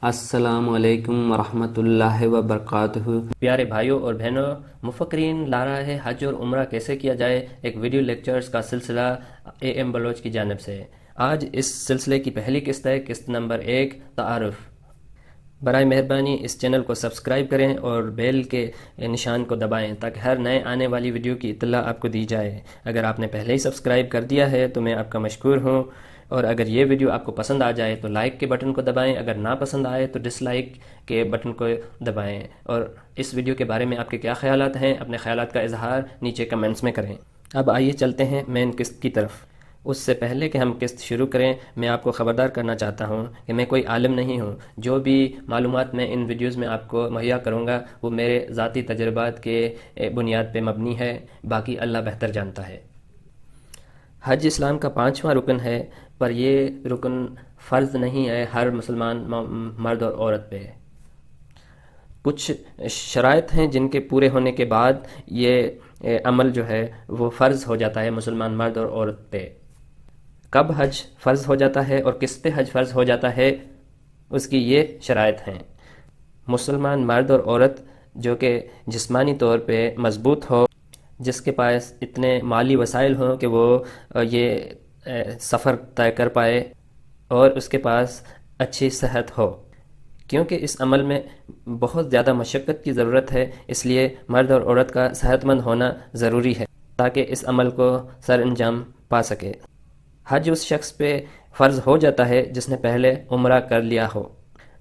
السلام علیکم ورحمۃ اللہ وبرکاتہ۔ پیارے بھائیوں اور بہنوں، مفکرین لا رہا ہے حج اور عمرہ کیسے کیا جائے، ایک ویڈیو لیکچرز کا سلسلہ اے ایم بلوچ کی جانب سے۔ آج اس سلسلے کی پہلی قسط ہے، قسط نمبر 1، تعارف۔ برائے مہربانی اس چینل کو سبسکرائب کریں اور بیل کے نشان کو دبائیں تاکہ ہر نئے آنے والی ویڈیو کی اطلاع آپ کو دی جائے۔ اگر آپ نے پہلے ہی سبسکرائب کر دیا ہے تو میں آپ کا مشکور ہوں، اور اگر یہ ویڈیو آپ کو پسند آ جائے تو لائک کے بٹن کو دبائیں، اگر نا پسند آئے تو ڈس لائک کے بٹن کو دبائیں، اور اس ویڈیو کے بارے میں آپ کے کیا خیالات ہیں، اپنے خیالات کا اظہار نیچے کمنٹس میں کریں۔ اب آئیے چلتے ہیں مین قسط کی طرف۔ اس سے پہلے کہ ہم قسط شروع کریں، میں آپ کو خبردار کرنا چاہتا ہوں کہ میں کوئی عالم نہیں ہوں۔ جو بھی معلومات میں ان ویڈیوز میں آپ کو مہیا کروں گا وہ میرے ذاتی تجربات کے بنیاد پہ مبنی ہے، باقی اللہ بہتر جانتا ہے۔ حج اسلام کا 5واں رکن ہے، پر یہ رکن فرض نہیں ہے ہر مسلمان مرد اور عورت پہ۔ کچھ شرائط ہیں جن کے پورے ہونے کے بعد یہ عمل جو ہے وہ فرض ہو جاتا ہے مسلمان مرد اور عورت پہ۔ کب حج فرض ہو جاتا ہے اور کس پہ حج فرض ہو جاتا ہے، اس کی یہ شرائط ہیں۔ مسلمان مرد اور عورت جو کہ جسمانی طور پہ مضبوط ہو، جس کے پاس اتنے مالی وسائل ہوں کہ وہ یہ سفر طے کر پائے، اور اس کے پاس اچھی صحت ہو، کیونکہ اس عمل میں بہت زیادہ مشقت کی ضرورت ہے، اس لیے مرد اور عورت کا صحت مند ہونا ضروری ہے تاکہ اس عمل کو سر انجام پا سکے۔ حج اس شخص پہ فرض ہو جاتا ہے جس نے پہلے عمرہ کر لیا ہو،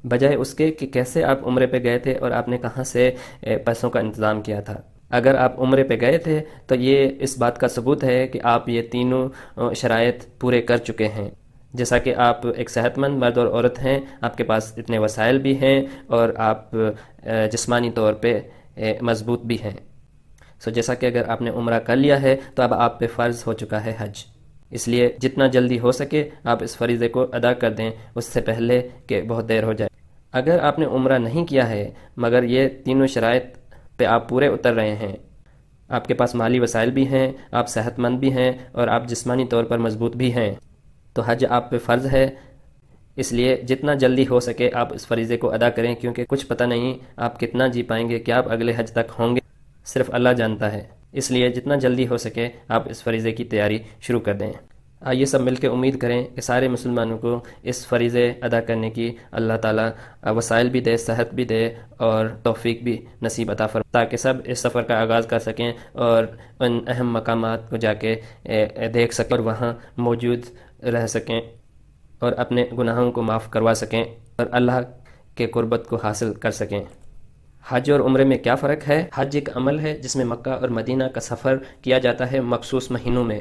بجائے اس کے کہ کیسے آپ عمرے پہ گئے تھے اور آپ نے کہاں سے پیسوں کا انتظام کیا تھا۔ اگر آپ عمرے پہ گئے تھے تو یہ اس بات کا ثبوت ہے کہ آپ یہ تینوں شرائط پورے کر چکے ہیں، جیسا کہ آپ ایک صحت مند مرد اور عورت ہیں، آپ کے پاس اتنے وسائل بھی ہیں، اور آپ جسمانی طور پہ مضبوط بھی ہیں۔ جیسا کہ اگر آپ نے عمرہ کر لیا ہے تو اب آپ پہ فرض ہو چکا ہے حج، اس لیے جتنا جلدی ہو سکے آپ اس فریضے کو ادا کر دیں، اس سے پہلے کہ بہت دیر ہو جائے۔ اگر آپ نے عمرہ نہیں کیا ہے مگر یہ تینوں شرائط پہ آپ پورے اتر رہے ہیں، آپ کے پاس مالی وسائل بھی ہیں، آپ صحت مند بھی ہیں، اور آپ جسمانی طور پر مضبوط بھی ہیں، تو حج آپ پہ فرض ہے۔ اس لیے جتنا جلدی ہو سکے آپ اس فریضے کو ادا کریں، کیونکہ کچھ پتہ نہیں آپ کتنا جی پائیں گے، کیا آپ اگلے حج تک ہوں گے، صرف اللہ جانتا ہے۔ اس لیے جتنا جلدی ہو سکے آپ اس فریضے کی تیاری شروع کر دیں۔ آئیے سب مل کے امید کریں کہ سارے مسلمانوں کو اس فریضے ادا کرنے کی اللہ تعالیٰ وسائل بھی دے، صحت بھی دے، اور توفیق بھی نصیب عطا فرمائے، تاکہ سب اس سفر کا آغاز کر سکیں اور ان اہم مقامات کو جا کے دیکھ سکیں اور وہاں موجود رہ سکیں، اور اپنے گناہوں کو معاف کروا سکیں، اور اللہ کے قربت کو حاصل کر سکیں۔ حج اور عمرے میں کیا فرق ہے؟ حج ایک عمل ہے جس میں مکہ اور مدینہ کا سفر کیا جاتا ہے مخصوص مہینوں میں۔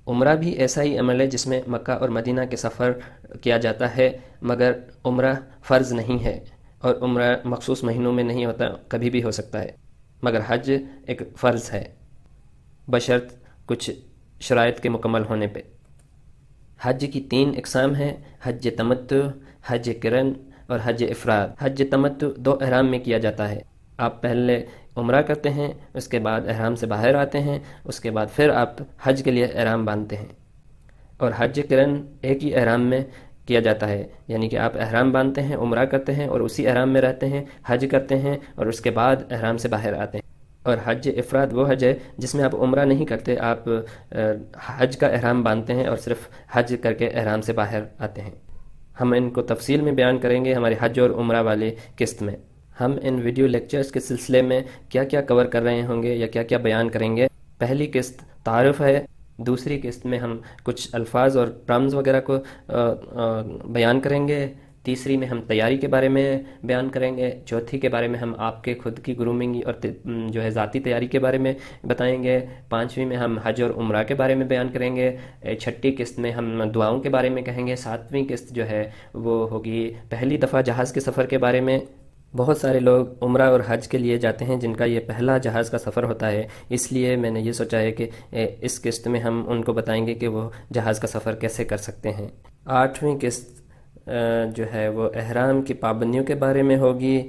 عمرہ بھی ایسا ہی عمل ہے جس میں مکہ اور مدینہ کے سفر کیا جاتا ہے، مگر عمرہ فرض نہیں ہے، اور عمرہ مخصوص مہینوں میں نہیں ہوتا، کبھی بھی ہو سکتا ہے، مگر حج ایک فرض ہے بشرط کچھ شرائط کے مکمل ہونے پہ۔ حج کی 3 اقسام ہیں: حج تمتع، حج قرن اور حج افراد۔ حج تمتع 2 احرام میں کیا جاتا ہے۔ آپ پہلے عمرہ کرتے ہیں، اس کے بعد احرام سے باہر آتے ہیں، اس کے بعد پھر آپ حج کے لیے احرام باندھتے ہیں۔ اور حج قرن ایک ہی احرام میں کیا جاتا ہے، یعنی کہ آپ احرام باندھتے ہیں، عمرہ کرتے ہیں، اور اسی احرام میں رہتے ہیں، حج کرتے ہیں، اور اس کے بعد احرام سے باہر آتے ہیں۔ اور حج افراد وہ حج ہے جس میں آپ عمرہ نہیں کرتے، آپ حج کا احرام باندھتے ہیں اور صرف حج کر کے احرام سے باہر آتے ہیں۔ ہم ان کو تفصیل میں بیان کریں گے ہمارے حج اور عمرہ والے قسط میں۔ ہم ان ویڈیو لیکچرز کے سلسلے میں کیا کیا کور کر رہے ہوں گے یا کیا کیا بیان کریں گے۔ پہلی قسط تعارف ہے، دوسری قسط میں ہم کچھ الفاظ اور ٹرمز وغیرہ کو بیان کریں گے، تیسری میں ہم تیاری کے بارے میں بیان کریں گے، چوتھی کے بارے میں ہم آپ کے خود کی گرومنگ اور جو ہے ذاتی تیاری کے بارے میں بتائیں گے، پانچویں میں ہم حج اور عمرہ کے بارے میں بیان کریں گے، چھٹی قسط میں ہم دعاؤں کے بارے میں کہیں گے، ساتویں قسط جو ہے وہ ہوگی پہلی دفعہ جہاز کے سفر کے بارے میں۔ بہت سارے لوگ عمرہ اور حج کے لیے جاتے ہیں جن کا یہ پہلا جہاز کا سفر ہوتا ہے، اس لیے میں نے یہ سوچا ہے کہ اس قسط میں ہم ان کو بتائیں گے کہ وہ جہاز کا سفر کیسے کر سکتے ہیں۔ آٹھویں قسط جو ہے وہ احرام کی پابندیوں کے بارے میں ہوگی۔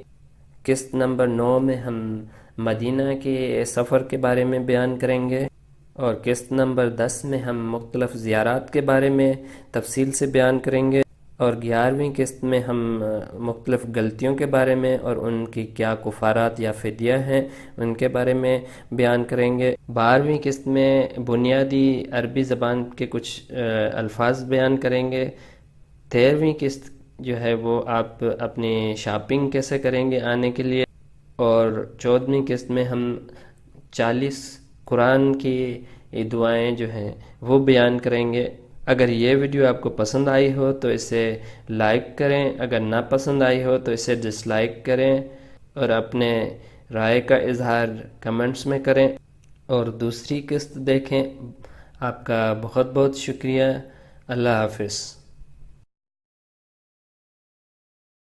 قسط نمبر 9 میں ہم مدینہ کے سفر کے بارے میں بیان کریں گے، اور قسط نمبر 10 میں ہم مختلف زیارات کے بارے میں تفصیل سے بیان کریں گے، اور 11ویں قسط میں ہم مختلف غلطیوں کے بارے میں اور ان کی کیا کفارات یا فدیہ ہیں ان کے بارے میں بیان کریں گے۔ 12ویں قسط میں بنیادی عربی زبان کے کچھ الفاظ بیان کریں گے۔ 13ویں قسط جو ہے وہ آپ اپنی شاپنگ کیسے کریں گے آنے کے لیے، اور 14ویں قسط میں ہم 40 قرآن کی دعائیں جو ہیں وہ بیان کریں گے۔ اگر یہ ویڈیو آپ کو پسند آئی ہو تو اسے لائک کریں، اگر نہ پسند آئی ہو تو اسے ڈس لائک کریں، اور اپنے رائے کا اظہار کمنٹس میں کریں، اور دوسری قسط دیکھیں۔ آپ کا بہت بہت شکریہ۔ اللہ حافظ۔